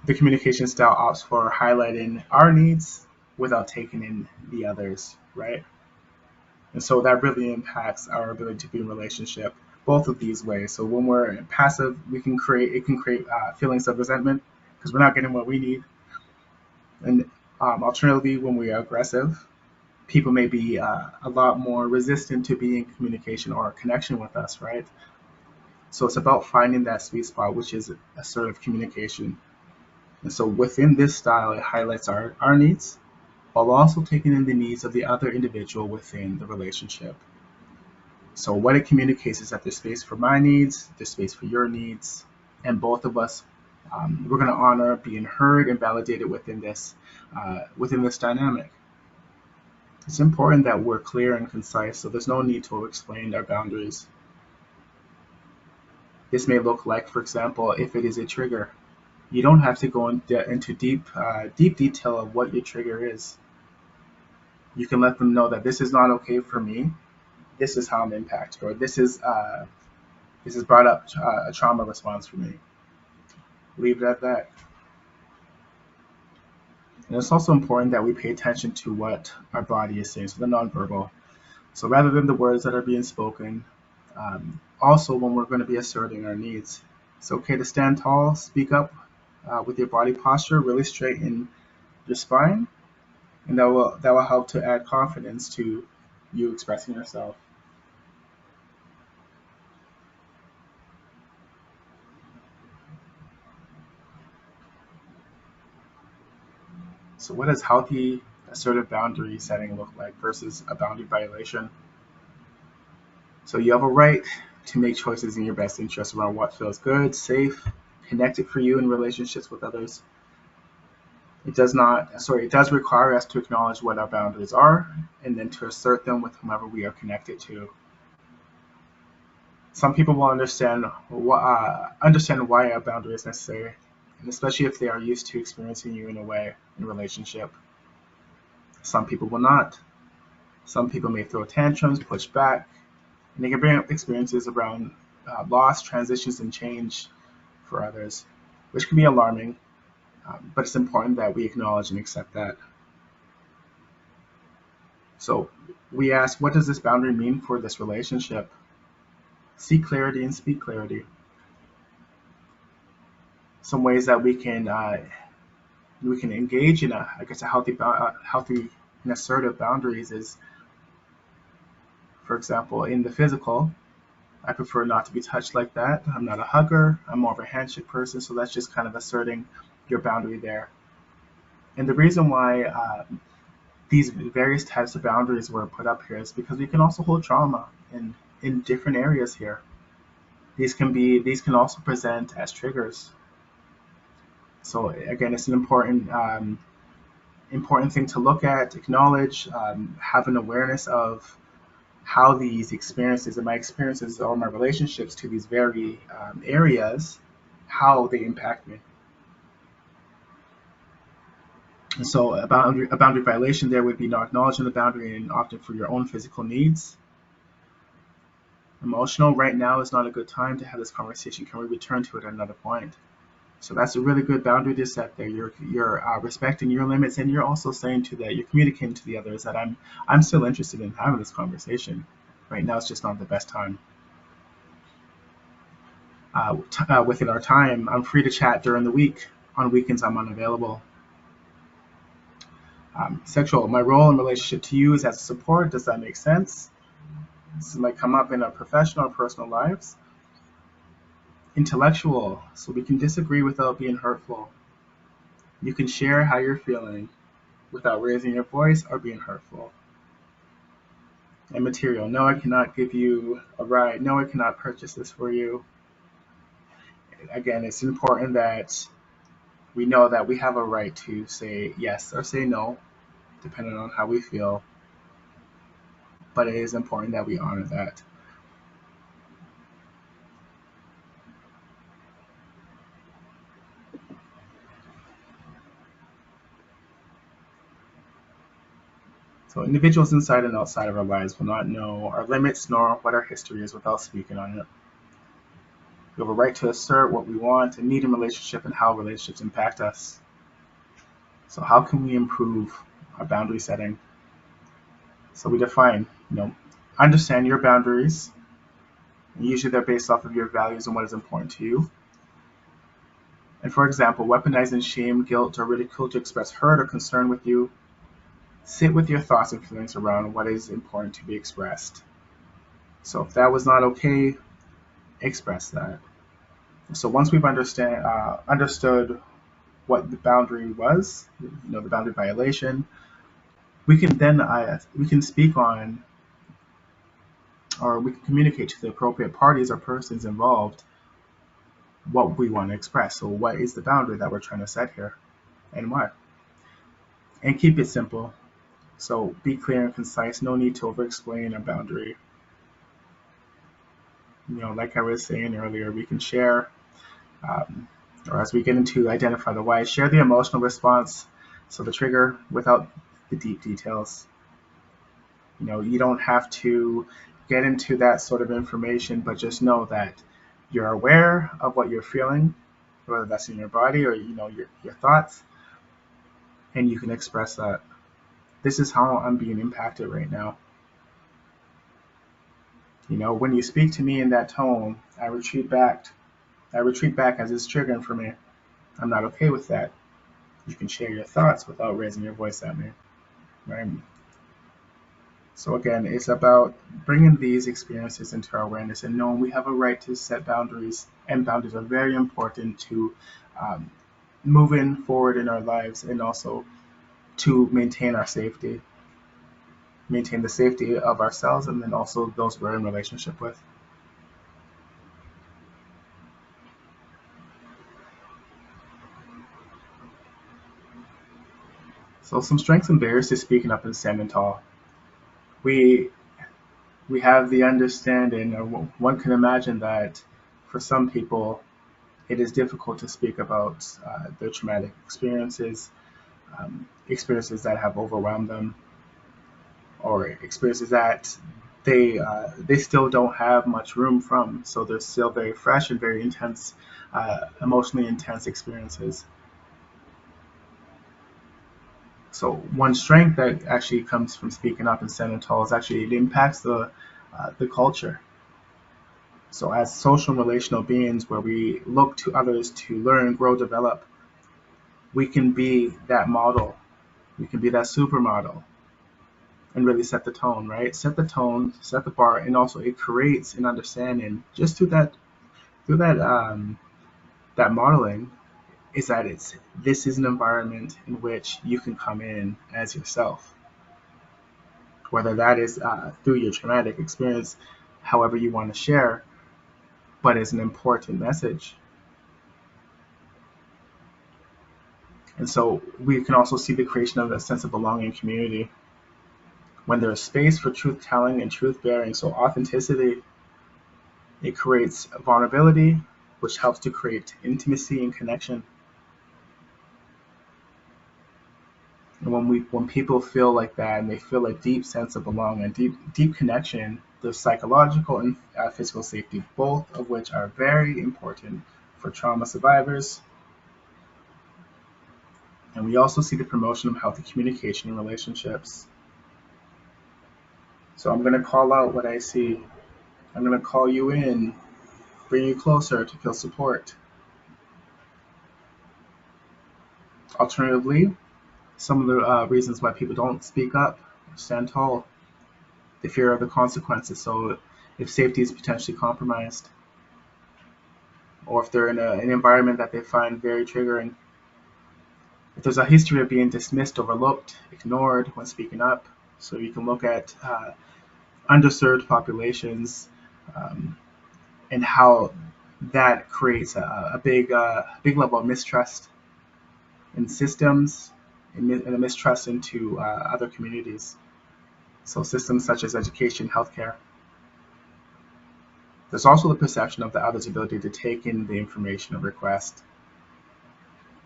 the communication style opts for highlighting our needs without taking in the others, right? And so that really impacts our ability to be in relationship both of these ways. So when we're passive, it can create feelings of resentment because we're not getting what we need. And alternatively, when we are aggressive, people may be a lot more resistant to being in communication or connection with us, right? So it's about finding that sweet spot, which is assertive communication. And so within this style, it highlights our needs while also taking in the needs of the other individual within the relationship. So what it communicates is that there's space for my needs, there's space for your needs, and both of us, we're going to honor being heard and validated within this dynamic. It's important that we're clear and concise, so there's no need to explain our boundaries. This may look like, for example, if it is a trigger, you don't have to go into deep detail of what your trigger is. You can let them know that this is not okay for me. This is how I'm impacted, or this has brought up a trauma response for me. Leave it at that. And it's also important that we pay attention to what our body is saying, so the nonverbal. So rather than the words that are being spoken, also when we're going to be asserting our needs, it's okay to stand tall, speak up with your body posture, really straighten your spine, and that will help to add confidence to you expressing yourself. So what does healthy assertive boundary setting look like versus a boundary violation? So you have a right to make choices in your best interest around what feels good, safe, connected for you in relationships with others. It does require us to acknowledge what our boundaries are and then to assert them with whomever we are connected to. Some people will understand why a boundary is necessary, and especially if they are used to experiencing you in a way in a relationship. Some people will not. Some people may throw tantrums, push back, and they can bring up experiences around loss, transitions, and change for others, which can be alarming. But it's important that we acknowledge and accept that. So we ask, what does this boundary mean for this relationship? Seek clarity and speak clarity. Some ways that we can engage in a healthy and assertive boundaries is, for example, in the physical. I prefer not to be touched like that. I'm not a hugger. I'm more of a handshake person. So that's just kind of asserting your boundary there. And the reason why these various types of boundaries were put up here is because we can also hold trauma in different areas here. These can also present as triggers. So again, it's an important thing to look at, acknowledge, have an awareness of how these experiences and my experiences or my relationships to these very areas, how they impact me. And so a boundary violation there would be not acknowledging the boundary and often for your own physical needs. Emotional, right now is not a good time to have this conversation. Can we return to it at another point? So that's a really good boundary to set there. You're respecting your limits, and you're also saying to that you're communicating to the others that I'm still interested in having this conversation. Right now, it's just not the best time. Within our time, I'm free to chat during the week. On weekends, I'm unavailable. Sexual, my role in relationship to you is as a support. Does that make sense? This might come up in our professional or personal lives. Intellectual, so we can disagree without being hurtful. You can share how you're feeling without raising your voice or being hurtful. And material, no, I cannot give you a ride. No, I cannot purchase this for you. Again, it's important that we know that we have a right to say yes or say no, depending on how we feel. But it is important that we honor that. So individuals inside and outside of our lives will not know our limits nor what our history is without speaking on it. We have a right to assert what we want and need in relationship and how relationships impact us. So how can we improve our boundary setting? So we define, understand your boundaries. Usually they're based off of your values and what is important to you. And for example, weaponizing shame, guilt, or ridicule to express hurt or concern with you. Sit with your thoughts and feelings around what is important to be expressed. So if that was not okay, express that. So once we've understood what the boundary was, the boundary violation, we can speak on, or we can communicate to the appropriate parties or persons involved what we want to express. So what is the boundary that we're trying to set here, and why? And keep it simple. So be clear and concise. No need to over-explain a boundary. Like I was saying earlier, we can share, or as we get into identify the why, share the emotional response, so the trigger without the deep details. You don't have to get into that sort of information, but just know that you're aware of what you're feeling, whether that's in your body or your thoughts, and you can express that. This is how I'm being impacted right now. When you speak to me in that tone, I retreat back. I retreat back as it's triggering for me. I'm not okay with that. You can share your thoughts without raising your voice at me, right? So again, it's about bringing these experiences into our awareness and knowing we have a right to set boundaries, and boundaries are very important to um, moving forward in our lives, and also to maintain the safety of ourselves, and then also those we're in relationship with. So some strengths and barriers to speaking up and standing tall. We we have the understanding, or one can imagine that for some people, it is difficult to speak about their traumatic experiences, experiences that have overwhelmed them, or experiences that they still don't have much room from. So they're still very fresh and very intense, emotionally intense experiences. So one strength that actually comes from speaking up and standing tall is actually it impacts the culture. So as social and relational beings, where we look to others to learn, grow, develop, we can be that model. We can be that supermodel and really set the tone, right? Set the tone, set the bar, and also it creates an understanding just through that modeling, is that it's this is an environment in which you can come in as yourself, whether that is through your traumatic experience, however you want to share, but it's an important message. And so we can also see the creation of a sense of belonging and community when there's space for truth telling and truth bearing. So authenticity, it creates vulnerability, which helps to create intimacy and connection. And when people feel like that, and they feel a deep sense of belonging, a deep connection, the psychological and physical safety, both of which are very important for trauma survivors. And we also see the promotion of healthy communication in relationships. So I'm going to call out what I see. I'm going to call you in, bring you closer to feel support. Alternatively, some of the reasons why people don't speak up, stand tall, the fear of the consequences. So if safety is potentially compromised, or if they're in an environment that they find very triggering, if there's a history of being dismissed, overlooked, ignored when speaking up. So you can look at underserved populations, um, and how that creates a big level of mistrust in systems, and a mistrust into other communities. So systems such as education, healthcare. There's also the perception of the other's ability to take in the information and request.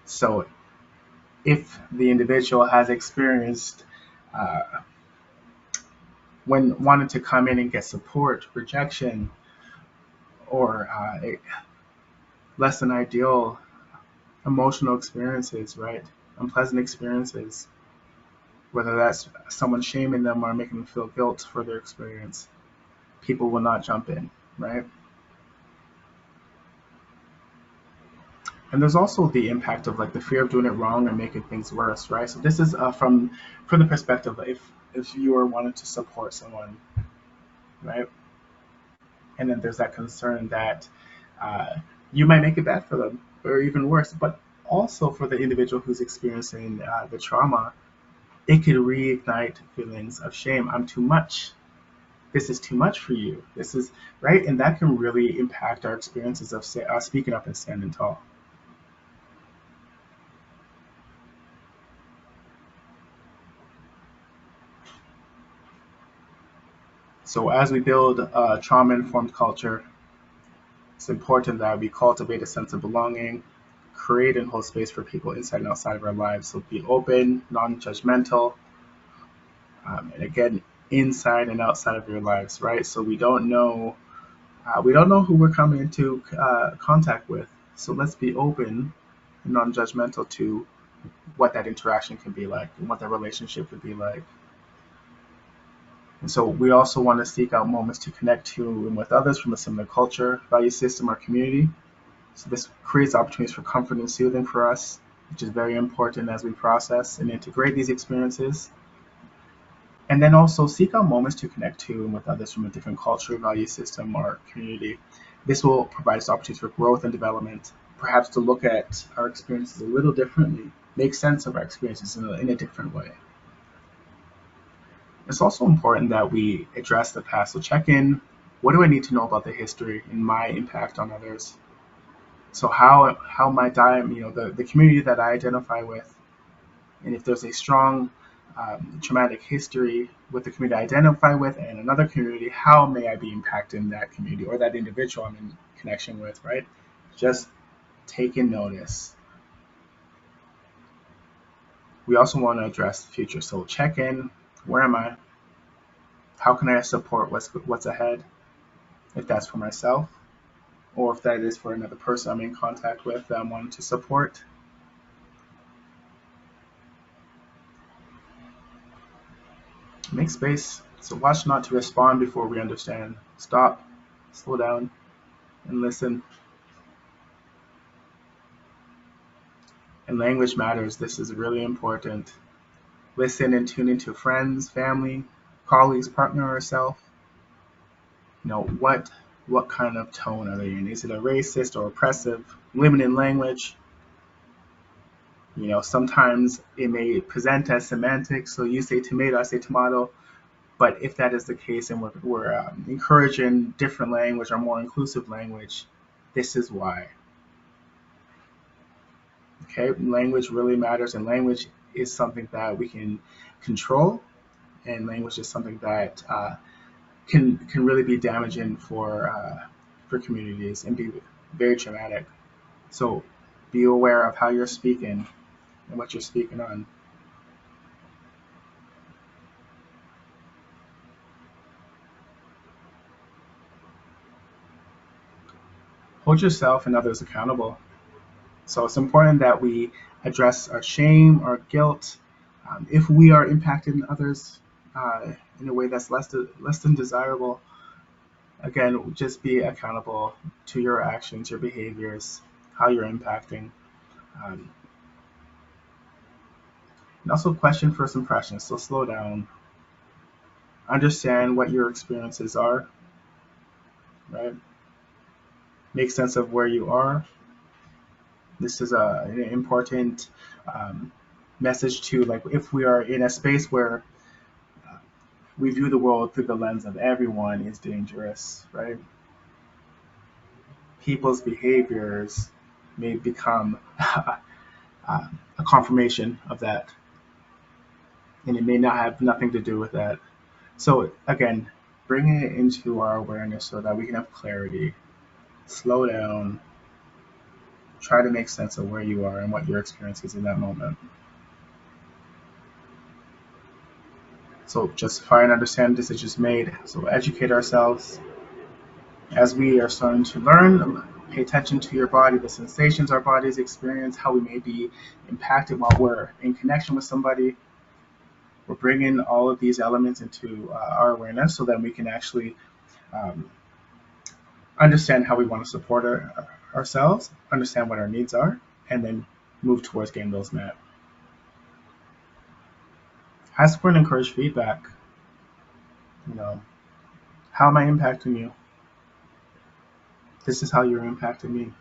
So if the individual has experienced uh, when wanting to come in and get support, rejection, or less than ideal emotional experiences, right? Unpleasant experiences, whether that's someone shaming them or making them feel guilt for their experience, people will not jump in, right? And there's also the impact of like the fear of doing it wrong and making things worse, right? So this is from the perspective of if you are wanting to support someone, right? And then there's that concern that uh, you might make it bad for them, or even worse. But also for the individual who's experiencing the trauma, it could reignite feelings of shame. I'm too much. This is too much for you. This is right, and that can really impact our experiences of speaking up and standing tall. So as we build a trauma-informed culture, it's important that we cultivate a sense of belonging, create and hold space for people inside and outside of our lives. So be open, non-judgmental, and again, inside and outside of your lives, right? So we don't know who we're coming into contact with. So let's be open and non-judgmental to what that interaction can be like and what that relationship could be like. And so we also want to seek out moments to connect to and with others from a similar culture, value system, or community. So this creates opportunities for comfort and soothing for us, which is very important as we process and integrate these experiences. And then also seek out moments to connect to and with others from a different culture, value system, or community. This will provide us opportunities for growth and development, perhaps to look at our experiences a little differently, make sense of our experiences in a different way. It's also important that we address the past. So check in. What do I need to know about the history and my impact on others? So how might I, the community that I identify with, and if there's a strong traumatic history with the community I identify with and another community, how may I be impacted in that community or that individual I'm in connection with, right? Just taking notice. We also want to address the future. So check in. Where am I? How can I support what's ahead? If that's for myself, or if that is for another person I'm in contact with that I'm wanting to support. Make space. So watch not to respond before we understand. Stop, slow down, and listen. And language matters. This is really important. Listen and tune into friends, family, colleagues, partner, or self. What kind of tone are they in? Is it a racist or oppressive, limited language? Sometimes it may present as semantics. So you say tomato, I say tomato. But if that is the case and we're encouraging different language or more inclusive language, this is why. Okay, language really matters, and language is something that we can control, and language is something that can really be damaging for communities and be very traumatic. So be aware of how you're speaking and what you're speaking on. Hold yourself and others accountable. So it's important that we address our shame, our guilt, if we are impacting others in a way that's less than desirable. Again, just be accountable to your actions, your behaviors, how you're impacting, um, and also question first impressions. So slow down, understand what your experiences are, right? Make sense of where you are. This is an important um, message to, like, if we are in a space where we view the world through the lens of everyone is dangerous, right? People's behaviors may become a confirmation of that, and it may not have nothing to do with that. So again, bringing it into our awareness so that we can have clarity, slow down, try to make sense of where you are and what your experience is in that moment. So justify and understand decisions made. So educate ourselves as we are starting to learn. Pay attention to your body, the sensations our bodies experience, how we may be impacted while we're in connection with somebody. We're bringing all of these elements into our awareness so that we can actually um, understand how we want to support ourselves, understand what our needs are, and then move towards getting those met. Ask for and encourage feedback. You know, how am I impacting you? This is how you're impacting me.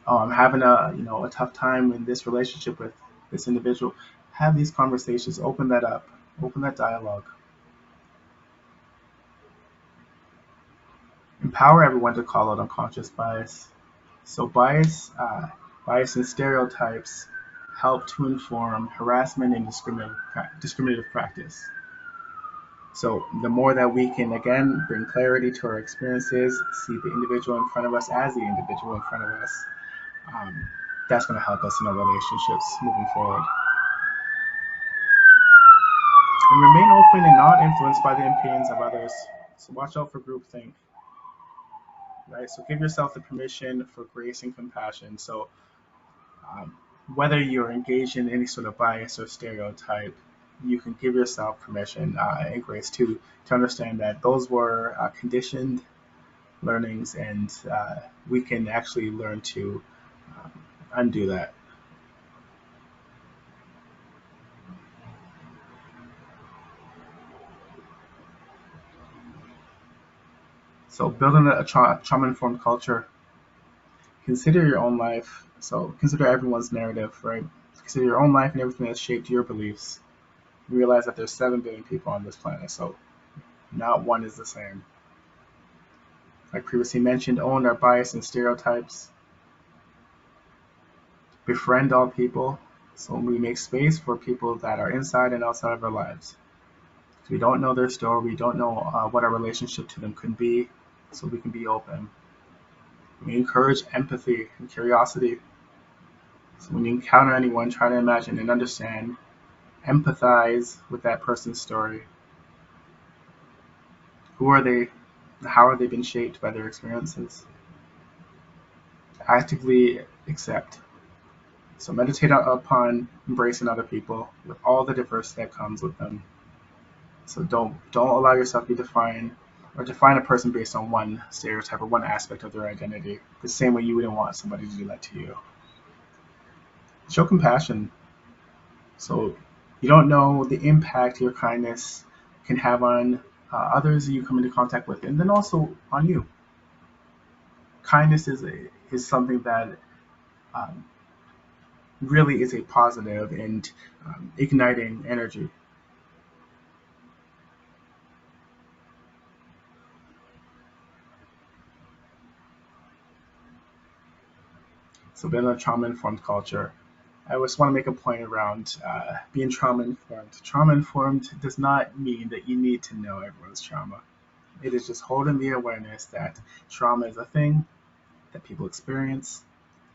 Oh, I'm having a tough time in this relationship with this individual. Have these conversations. Open that up. Open that dialogue. Empower everyone to call out unconscious bias. So bias and stereotypes help to inform harassment and discriminative practice. So the more that we can, again, bring clarity to our experiences, see the individual in front of us as the individual in front of us, um, that's going to help us in our relationships moving forward. And remain open and not influenced by the opinions of others. So watch out for groupthink, right? So give yourself the permission for grace and compassion. So um, whether you're engaged in any sort of bias or stereotype, you can give yourself permission and grace to understand that those were conditioned learnings, and we can actually learn to um, undo that. So building a trauma-informed culture, consider your own life. So consider everyone's narrative, right? Consider your own life and everything that's shaped your beliefs. Realize that there's 7 billion people on this planet, so not one is the same. Like previously mentioned, own our bias and stereotypes. Befriend all people. So we make space for people that are inside and outside of our lives. We don't know their story. We don't know what our relationship to them could be, so we can be open. We encourage empathy and curiosity. So when you encounter anyone, try to imagine and understand, empathize with that person's story. Who are they? How have they been shaped by their experiences? Actively accept. So meditate upon embracing other people with all the diversity that comes with them. So don't allow yourself to be defined or define a person based on one stereotype or one aspect of their identity. The same way you wouldn't want somebody to do that to you. Show compassion. So you don't know the impact your kindness can have on others that you come into contact with, and then also on you. Kindness is something that um, really is a positive and igniting energy. So building a trauma-informed culture. I just want to make a point around being trauma-informed. Trauma-informed does not mean that you need to know everyone's trauma. It is just holding the awareness that trauma is a thing that people experience,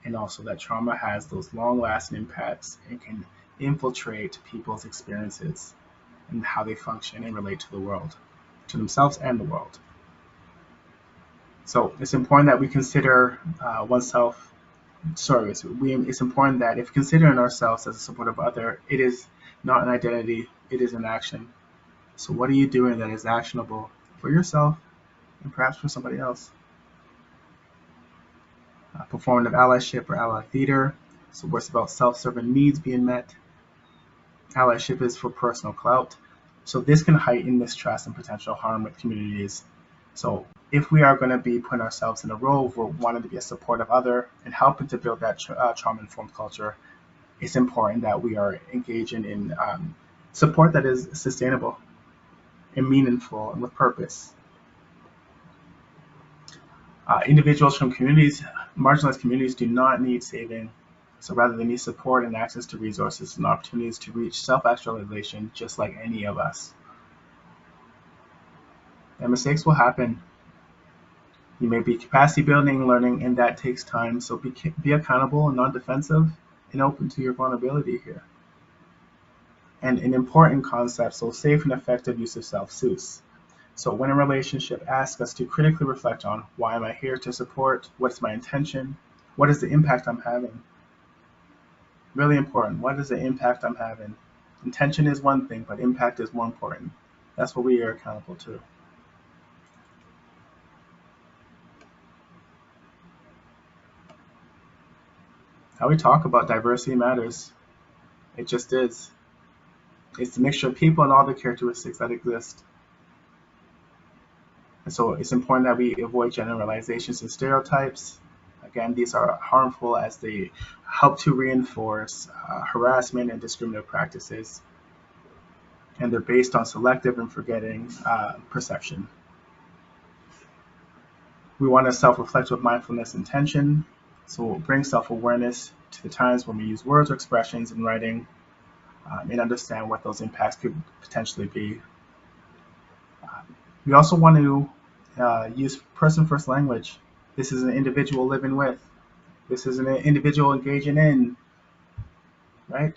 and also that trauma has those long-lasting impacts and can infiltrate people's experiences and how they function and relate to the world, to themselves and the world. So it's important that we consider oneself. Sorry, it's important that if considering ourselves as a supportive other, it is not an identity, it is an action. So what are you doing that is actionable for yourself and perhaps for somebody else? Performative allyship or ally theater. So where it's about self-serving needs being met. Allyship is for personal clout. So this can heighten mistrust and potential harm with communities. So if we are going to be putting ourselves in a role of wanting to be a supportive other and helping to build that trauma-informed culture, it's important that we are engaging in support that is sustainable and meaningful and with purpose. Individuals from communities, marginalized communities, do not need saving. So rather, they need support and access to resources and opportunities to reach self-actualization just like any of us. And mistakes will happen. You may be capacity building and learning, and that takes time. So be accountable and non-defensive and open to your vulnerability here. And an important concept, so safe and effective use of self-soothe. So when a relationship asks us to critically reflect on why am I here to support, what's my intention, what is the impact I'm having? Really important. What is the impact I'm having? Intention is one thing, but impact is more important. That's what we are accountable to. How we talk about diversity matters. It just is. It's a mixture of people and all the characteristics that exist. And so it's important that we avoid generalizations and stereotypes. Again, these are harmful as they help to reinforce harassment and discriminative practices, and they're based on selective and forgetting perception. We want to self-reflect with mindfulness intention, so we'll bring self-awareness to the times when we use words or expressions in writing and understand what those impacts could potentially be. We also want to use person-first language. This is an individual living with. This is an individual engaging in, right?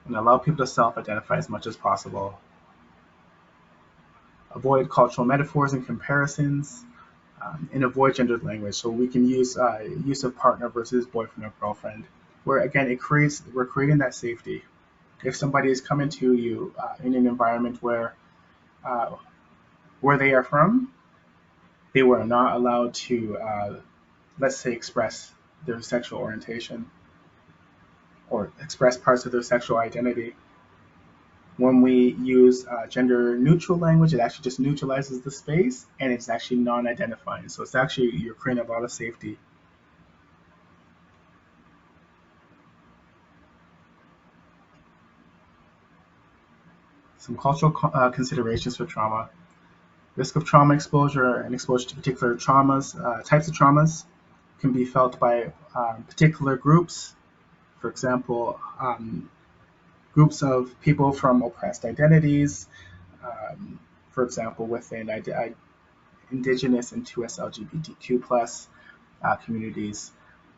and allow people to self-identify as much as possible. Avoid cultural metaphors and comparisons, and avoid gendered language. So we can use use of partner versus boyfriend or girlfriend, where again we're creating that safety. If somebody is coming to you in an environment uh, where they are from, they were not allowed to, let's say, express their sexual orientation or express parts of their sexual identity. When we use gender neutral language, it actually just neutralizes the space and it's actually non identifying. So it's actually, you're creating a lot of safety. Some cultural considerations for trauma. Risk of trauma exposure and exposure to particular traumas, types of traumas can be felt by particular groups. For example, groups of people from oppressed identities, for example, within Indigenous and 2S LGBTQ plus communities,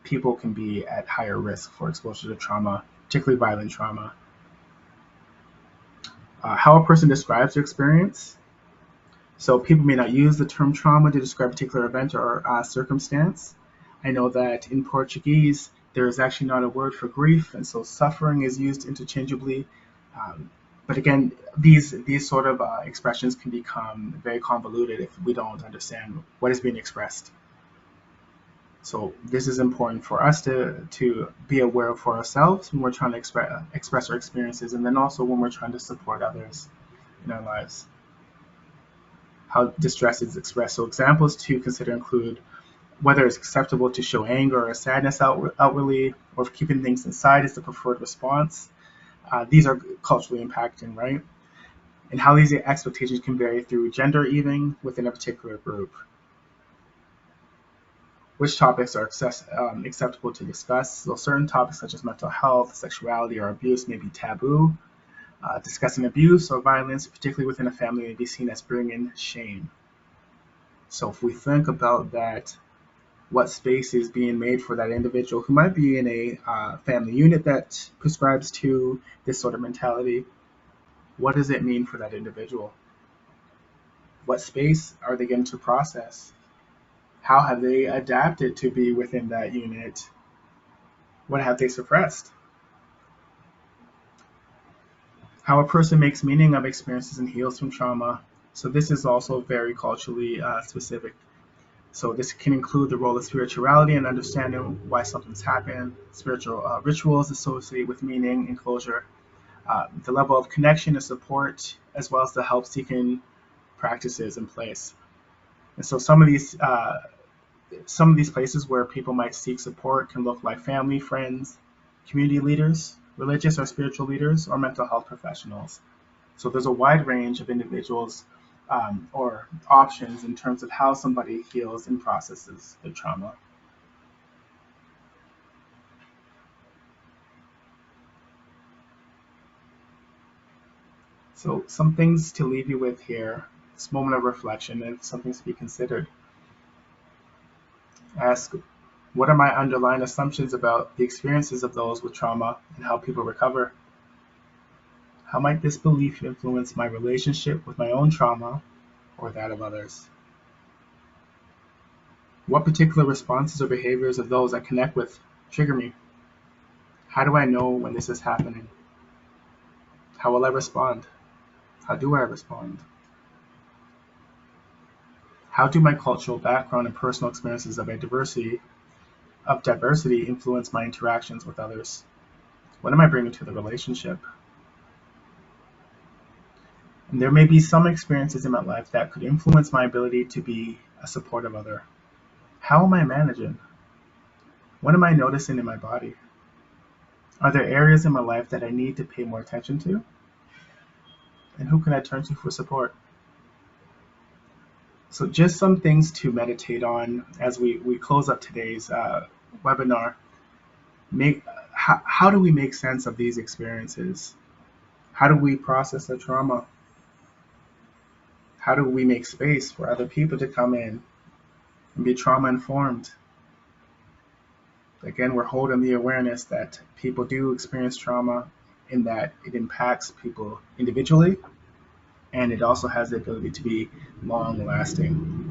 people can be at higher risk for exposure to trauma, particularly violent trauma. How a person describes their experience. So people may not use the term trauma to describe a particular event or circumstance. I know that in Portuguese, there is actually not a word for grief, and so suffering is used interchangeably. Um, but again, these sort of expressions can become very convoluted if we don't understand what is being expressed. So this is important for us to be aware of for ourselves when we're trying to express our experiences, and then also when we're trying to support others in our lives. How distress is expressed. So examples to consider include whether it's acceptable to show anger or sadness outwardly, or if keeping things inside is the preferred response. These are culturally impacting, right? And how these expectations can vary through gender, even within a particular group. Which topics are acceptable to discuss? So certain topics such as mental health, sexuality, or abuse may be taboo. Discussing abuse or violence, particularly within a family, may be seen as bringing shame. So if we think about that, what space is being made for that individual who might be in a family unit that prescribes to this sort of mentality, what does it mean for that individual? What space are they getting to process? How have they adapted to be within that unit? What have they suppressed? How a person makes meaning of experiences and heals from trauma. So this is also very culturally specific. So this can include the role of spirituality and understanding why something's happened, spiritual rituals associated with meaning and closure, the level of connection and support, as well as the help-seeking practices in place. And so some of these places where people might seek support can look like family, friends, community leaders, religious or spiritual leaders, or mental health professionals. So there's a wide range of individuals or options in terms of how somebody heals and processes their trauma. So some things to leave you with here, this moment of reflection and some things to be considered. Ask, what are my underlying assumptions about the experiences of those with trauma and how people recover? How might this belief influence my relationship with my own trauma or that of others? What particular responses or behaviors of those I connect with trigger me? How do I know when this is happening? How will I respond? How do I respond? How do my cultural background and personal experiences of diversity influence my interactions with others? What am I bringing to the relationship? And there may be some experiences in my life that could influence my ability to be a supportive other. How am I managing? What am I noticing in my body? Are there areas in my life that I need to pay more attention to? And who can I turn to for support? So just some things to meditate on as we close up today's webinar. How do we make sense of these experiences? How do we process the trauma? How do we make space for other people to come in and be trauma informed? Again, we're holding the awareness that people do experience trauma in that it impacts people individually and it also has the ability to be long lasting.